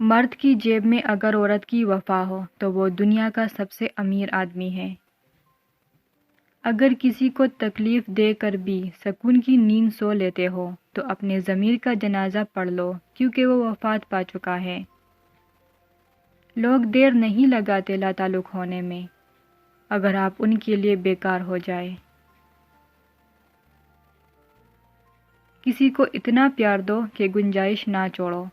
مرد کی جیب میں اگر عورت کی وفا ہو تو وہ دنیا کا سب سے امیر آدمی ہے۔ اگر کسی کو تکلیف دے کر بھی سکون کی نیند سو لیتے ہو تو اپنے ضمیر کا جنازہ پڑھ لو، کیونکہ وہ وفات پا چکا ہے۔ لوگ دیر نہیں لگاتے لا تعلق ہونے میں، اگر آپ ان کے لیے بیکار ہو جائے۔ کسی کو اتنا پیار دو کہ گنجائش نہ چھوڑو،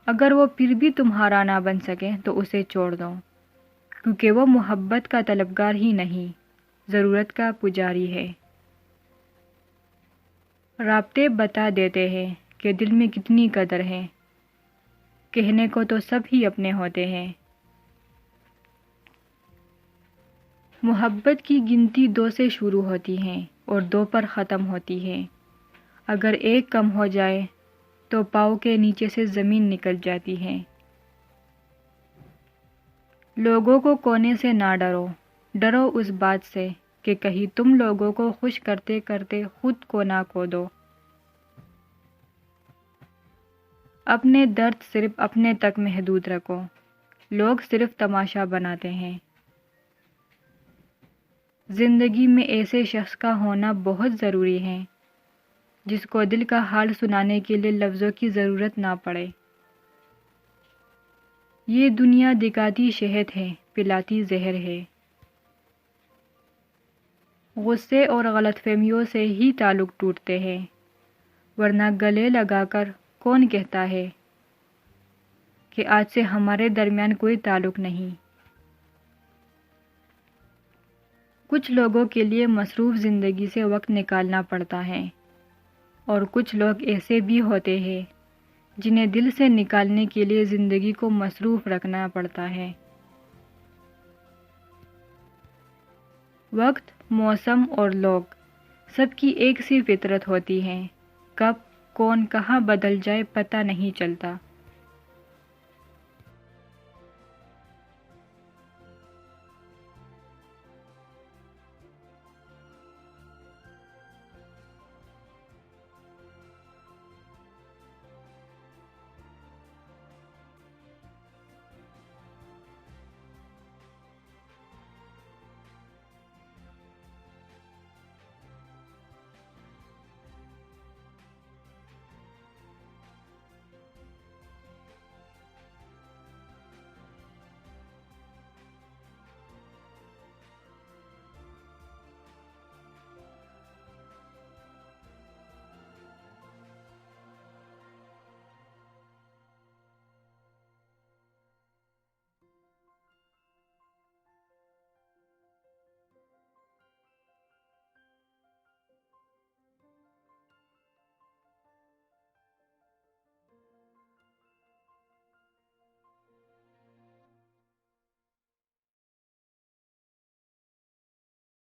اگر وہ پھر بھی تمہارا نہ بن سکے تو اسے چھوڑ دو، کیونکہ وہ محبت کا طلبگار ہی نہیں، ضرورت کا پجاری ہے۔ رابطے بتا دیتے ہیں کہ دل میں کتنی قدر ہے، کہنے کو تو سب ہی اپنے ہوتے ہیں۔ محبت کی گنتی 2 سے شروع ہوتی ہے اور 2 پر ختم ہوتی ہے۔ اگر ایک کم ہو جائے تو پاؤں کے نیچے سے زمین نکل جاتی ہے۔ لوگوں کو کونے سے نہ ڈرو، ڈرو اس بات سے کہ کہیں تم لوگوں کو خوش کرتے کرتے خود کو نہ کھو دو۔ اپنے درد صرف اپنے تک محدود رکھو، لوگ صرف تماشا بناتے ہیں۔ زندگی میں ایسے شخص کا ہونا بہت ضروری ہے جس کو دل کا حال سنانے کے لیے لفظوں کی ضرورت نہ پڑے۔ یہ دنیا دکھاتی شہد ہے، پلاتی زہر ہے۔ غصے اور غلط فہمیوں سے ہی تعلق ٹوٹتے ہیں، ورنہ گلے لگا کر کون کہتا ہے کہ آج سے ہمارے درمیان کوئی تعلق نہیں۔ کچھ لوگوں کے لیے مصروف زندگی سے وقت نکالنا پڑتا ہے، اور کچھ لوگ ایسے بھی ہوتے ہیں جنہیں دل سے نکالنے کے لیے زندگی کو مصروف رکھنا پڑتا ہے۔ وقت، موسم اور لوگ سب کی ایک سی فطرت ہوتی ہے، کب کون کہاں بدل جائے پتہ نہیں چلتا۔